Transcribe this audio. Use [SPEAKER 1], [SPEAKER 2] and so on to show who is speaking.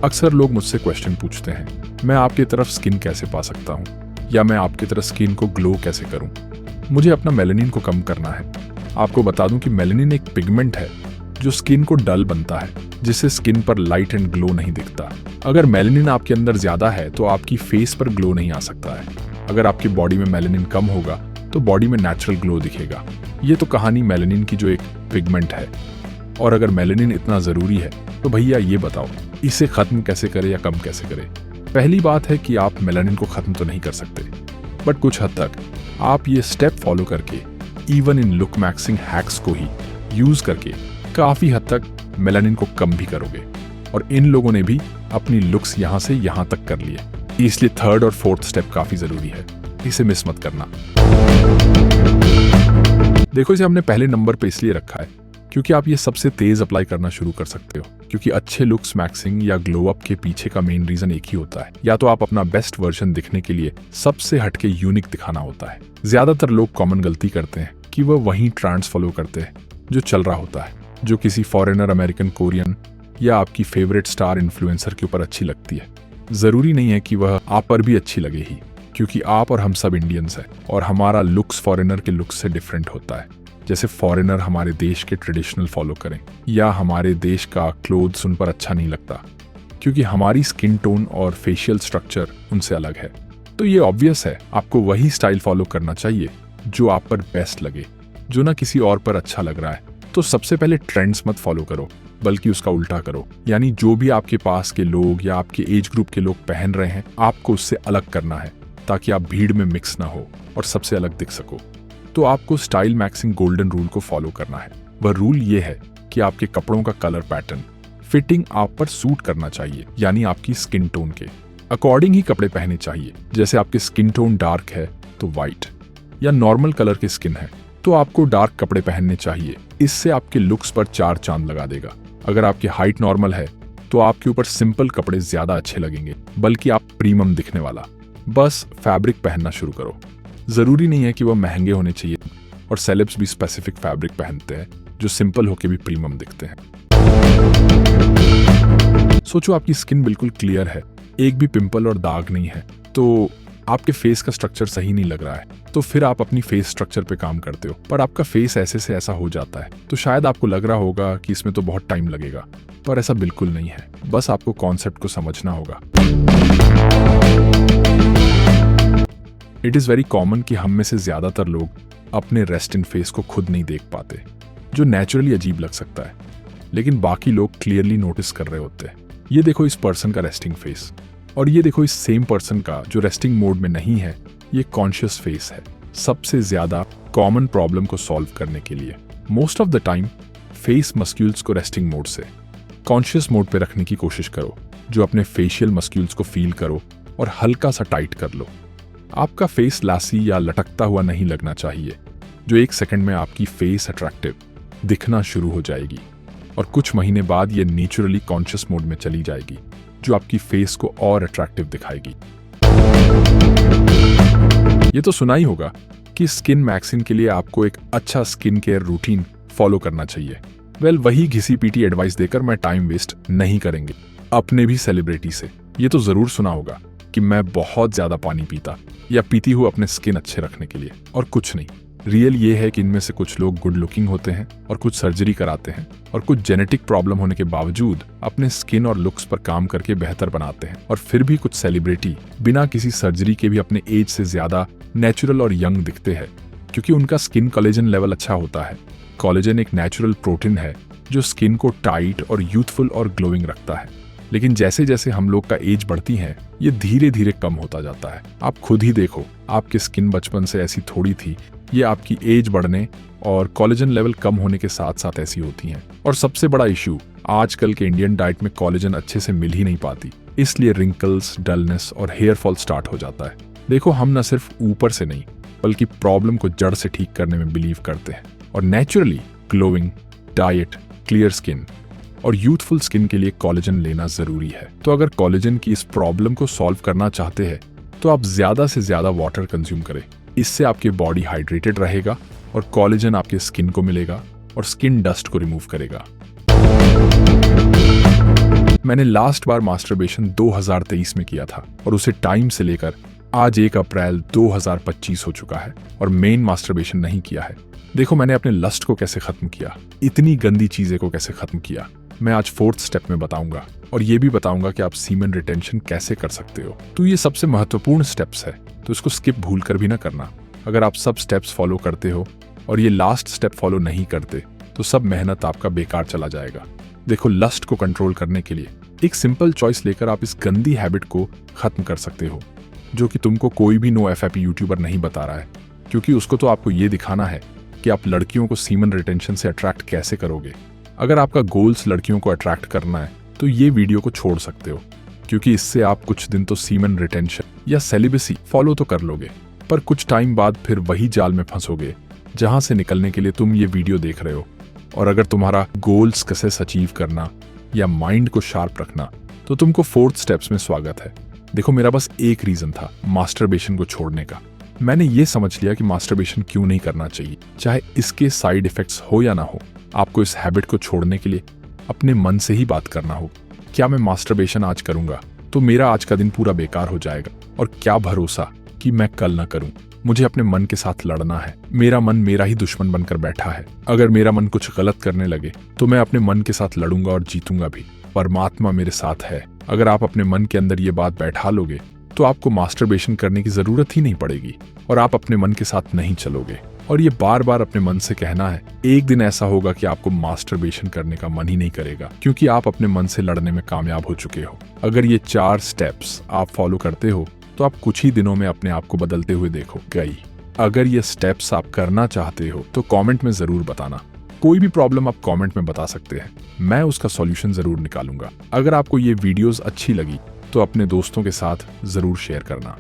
[SPEAKER 1] अक्सर लोग मुझसे क्वेश्चन पूछते हैं, मैं आपकी तरफ स्किन कैसे पा सकता हूँ, या मैं आपकी तरह स्किन को ग्लो कैसे करूँ। मुझे अपना मेलानिन को कम करना है। आपको बता दूं कि मेलानिन एक पिगमेंट है जो स्किन को डल बनता है, जिससे स्किन पर लाइट एंड ग्लो नहीं दिखता। अगर मेलानिन आपके अंदर ज्यादा है तो आपकी फेस पर ग्लो नहीं आ सकता है। अगर आपकी बॉडी में मेलानिन कम होगा तो बॉडी में नेचुरल ग्लो दिखेगा। ये तो कहानी मेलानिन की, जो एक पिगमेंट है। और अगर मेलानिन इतना जरूरी है तो भैया ये बताओ, इसे खत्म कैसे करें या कम कैसे करें। पहली बात है कि आप मेलानिन को खत्म तो नहीं कर सकते, बट कुछ हद तक आप ये स्टेप फॉलो करके, even in look maxing hacks को ही यूज करके काफी हद तक मेलानिन को कम भी करोगे। और इन लोगों ने भी अपनी लुक्स यहां से यहां तक कर लिए, इसलिए थर्ड और फोर्थ स्टेप काफी जरूरी है, इसे मिस मत करना। देखो, इसे हमने पहले नंबर पे इसलिए रखा है क्योंकि आप ये सबसे तेज अप्लाई करना शुरू कर सकते हो। क्योंकि अच्छे लुक्स मैक्सिंग या ग्लो अप के पीछे का मेन रीजन एक ही होता है, या तो आप अपना बेस्ट वर्जन दिखने के लिए सबसे हटके यूनिक दिखाना होता है। ज्यादातर लोग कॉमन गलती करते हैं कि वह वही ट्रेंड्स फॉलो करते हैं जो चल रहा होता है, जो किसी फॉरेनर, अमेरिकन, कोरियन या आपकी फेवरेट स्टार इन्फ्लुएंसर के ऊपर अच्छी लगती है। जरूरी नहीं है कि वह आप पर भी अच्छी लगे ही, क्योंकि आप और हम सब इंडियंस हैं और हमारा लुक्स फॉरेनर के लुक्स से डिफरेंट होता है। जैसे फॉरेनर हमारे देश के ट्रेडिशनल फॉलो करें या हमारे देश का क्लोथ्स उन पर अच्छा नहीं लगता, क्योंकि हमारी स्किन टोन और फेशियल स्ट्रक्चर उनसे अलग है। तो ये ऑब्वियस है, आपको वही स्टाइल फॉलो करना चाहिए जो आप पर बेस्ट लगे, जो ना किसी और पर अच्छा लग रहा है। तो सबसे पहले ट्रेंड्स मत फॉलो करो, बल्कि उसका उल्टा करो। यानी जो भी आपके पास के लोग या आपके एज ग्रुप के लोग पहन रहे हैं, आपको उससे अलग करना है, ताकि आप भीड़ में मिक्स ना हो और सबसे अलग दिख सको। तो आपको स्टाइल मैक्सिंग गोल्डन रूल को फॉलो करना है। वह रूल ये है कि आपके कपड़ों का कलर पैटर्न, फिटिंग आप पर सूट करना चाहिए, यानी आपकी स्किन टोन के अकॉर्डिंग ही कपड़े पहने चाहिए। जैसे आपकी स्किन टोन डार्क है तो व्हाइट, या नॉर्मल कलर की स्किन है तो आपको डार्क कपड़े पहनने चाहिए। इससे आपके लुक्स पर चार चांद लगा देगा। अगर आपकी हाइट नॉर्मल है तो आपके ऊपर सिंपल कपड़े ज्यादा अच्छे लगेंगे, बल्कि आप प्रीमियम दिखने वाला। बस फैब्रिक पहनना शुरू करो। जरूरी नहीं है कि वह महंगे होने चाहिए, और सेलेब्स भी स्पेसिफिक फैब्रिक पहनते हैं जो सिंपल होके भी प्रीमियम दिखते हैं। सोचो आपकी स्किन बिल्कुल क्लियर है, एक भी पिंपल और दाग नहीं है, तो आपके फेस का स्ट्रक्चर सही नहीं लग रहा है। तो फिर आप अपनी फेस स्ट्रक्चर पे काम करते हो, पर आपका फेस ऐसे से ऐसा हो जाता है। तो शायद आपको लग रहा होगा कि इसमें तो बहुत टाइम लगेगा, पर ऐसा बिल्कुल नहीं है। बस आपको कॉन्सेप्ट को समझना होगा। इट इज़ वेरी कॉमन कि हम में से ज्यादातर लोग अपने रेस्ट इन फेस को खुद नहीं देख पाते, जो नेचुरली अजीब लग सकता है, लेकिन बाकी लोग क्लियरली नोटिस कर रहे होते हैं। ये देखो इस पर्सन का रेस्टिंग फेस, और ये देखो इस सेम पर्सन का जो रेस्टिंग मोड में नहीं है, ये कॉन्शियस फेस है। सबसे ज्यादा कॉमन प्रॉब्लम को सॉल्व करने के लिए most of the time face muscles को रेस्टिंग मोड से कॉन्शियस मोड पे रखने की कोशिश करो, जो अपने फेशियल मस्क्यूल्स को फील करो और हल्का सा टाइट कर लो। आपका फेस लासी या लटकता हुआ नहीं लगना चाहिए, जो एक सेकंड में आपकी फेस अट्रैक्टिव दिखना शुरू हो जाएगी, और कुछ महीने बाद ये नेचुरली कॉन्शियस मोड में चली जाएगी, जो आपकी फेस को और अट्रैक्टिव दिखाएगी। ये तो सुना ही होगा कि स्किन मैक्सिंग के लिए आपको एक अच्छा स्किन केयर रूटीन फॉलो करना चाहिए। वेल, वही घिसी पीटी एडवाइस देकर मैं टाइम वेस्ट नहीं करेंगे अपने भी सेलिब्रिटी से। ये तो जरूर सुना होगा कि मैं बहुत ज्यादा पानी पीता या पीती हूँ अपने स्किन अच्छे रखने के लिए, और कुछ नहीं। रियल ये है कि इनमें से कुछ लोग गुड लुकिंग होते हैं और कुछ सर्जरी कराते हैं, और कुछ जेनेटिक प्रॉब्लम होने के बावजूद अपने स्किन और लुक्स पर काम करके बेहतर बनाते हैं। और फिर भी कुछ सेलिब्रिटी बिना किसी सर्जरी के भी अपने एज से ज्यादा नेचुरल और यंग दिखते हैं, क्योंकि उनका स्किन कोलेजन लेवल अच्छा होता है। कोलेजन एक नेचुरल प्रोटीन है जो स्किन को टाइट और यूथफुल और ग्लोइंग रखता है। लेकिन जैसे जैसे हम लोग का एज बढ़ती है, ये धीरे धीरे कम होता जाता है। आप खुद ही देखो, आपकी स्किन बचपन से ऐसी थोड़ी थी, ये आपकी एज बढ़ने और कोलेजन लेवल कम होने के साथ साथ ऐसी होती हैं। और सबसे बड़ा इशू, आजकल के इंडियन डाइट में कोलेजन अच्छे से मिल ही नहीं पाती, इसलिए रिंकल्स, डलनेस और हेयर फॉल स्टार्ट हो जाता है। देखो, हम न सिर्फ ऊपर से नहीं, बल्कि प्रॉब्लम को जड़ से ठीक करने में बिलीव करते हैं, और naturally glowing diet, clear skin और यूथफुल स्किन के लिए कोलेजन लेना जरूरी है। तो अगर कोलेजन की इस प्रॉब्लम को सॉल्व करना चाहते हैं तो आप ज्यादा से ज्यादा वाटर कंज्यूम करें। इससे आपकी बॉडी हाइड्रेटेड रहेगा और कोलेजन आपके स्किन को मिलेगा और स्किन डस्ट को रिमूव करेगा। मैंने लास्ट बार मास्टरबेशन 2023 में किया था और उसे टाइम से लेकर आज 1 अप्रैल 2025 हो चुका है और मेन मास्टरबेशन नहीं किया है। देखो मैंने अपने लस्ट को कैसे खत्म किया, इतनी गंदी चीजें को कैसे खत्म किया, मैं आज 4th स्टेप में बताऊंगा और ये भी बताऊंगा कि आप सीमेन रिटेंशन कैसे कर सकते हो। तो ये सबसे महत्वपूर्ण स्टेप्स है, तो इसको स्किप भूल कर भी ना करना। अगर आप सब स्टेप्स फॉलो करते हो और ये लास्ट स्टेप फॉलो नहीं करते तो सब मेहनत आपका बेकार चला जाएगा। देखो लस्ट को कंट्रोल करने के लिए एक सिंपल चॉइस लेकर आप इस गंदी हैबिट को खत्म कर सकते हो, जो कि तुमको कोई भी नो एफएपी यूट्यूबर नहीं बता रहा है, क्योंकि उसको तो आपको ये दिखाना है कि आप लड़कियों को सीमन रिटेंशन से अट्रैक्ट कैसे करोगे। अगर आपका गोल्स लड़कियों को अट्रैक्ट करना है तो ये वीडियो को छोड़ सकते हो, क्योंकि इससे आप कुछ दिन तो सीमन रिटेंशन या सेलिबेसी फॉलो तो कर लोगे, पर कुछ टाइम बाद फिर वही जाल में फंसोगे जहां से निकलने के लिए तुम ये वीडियो देख रहे हो। और अगर तुम्हारा गोल्स सक्सेस अचीव करना या माइंड को शार्प रखना तो तुमको 4th स्टेप्स में स्वागत है। देखो मेरा बस एक रीजन था मास्टरबेशन को छोड़ने का। मैंने ये समझ लिया कि मास्टरबेशन क्यों नहीं करना चाहिए, चाहे इसके साइड इफेक्ट्स हो या ना हो। आपको इस हैबिट को छोड़ने के लिए अपने मन से ही बात करना होगा। क्या मैं मास्टरबेशन आज करूंगा तो मेरा आज का दिन पूरा बेकार हो जाएगा, और क्या भरोसा कि मैं कल ना करूं। मुझे अपने मन के साथ लड़ना है। मेरा मन मेरा ही दुश्मन बनकर बैठा है। अगर मेरा मन कुछ गलत करने लगे तो मैं अपने मन के साथ लड़ूंगा और जीतूंगा भी। परमात्मा मेरे साथ है। अगर आप अपने मन के अंदर ये बात बैठा लोगे तो आपको मास्टरबेशन करने की जरूरत ही नहीं पड़ेगी और आप अपने मन के साथ नहीं चलोगे। और ये बार बार अपने मन से कहना है। एक दिन ऐसा होगा कि आपको मास्टरबेशन करने का मन ही नहीं करेगा, क्योंकि आप अपने मन से लड़ने में कामयाब हो चुके हो। अगर ये 4 स्टेप्स आप फॉलो करते हो तो आप कुछ ही दिनों में अपने आप को बदलते हुए देखो गई। अगर ये स्टेप्स आप करना चाहते हो तो कमेंट में जरूर बताना। कोई भी प्रॉब्लम आप कमेंट में बता सकते हैं, मैं उसका सॉल्यूशन जरूर निकालूंगा। अगर आपको ये वीडियोस अच्छी लगी तो अपने दोस्तों के साथ जरूर शेयर करना।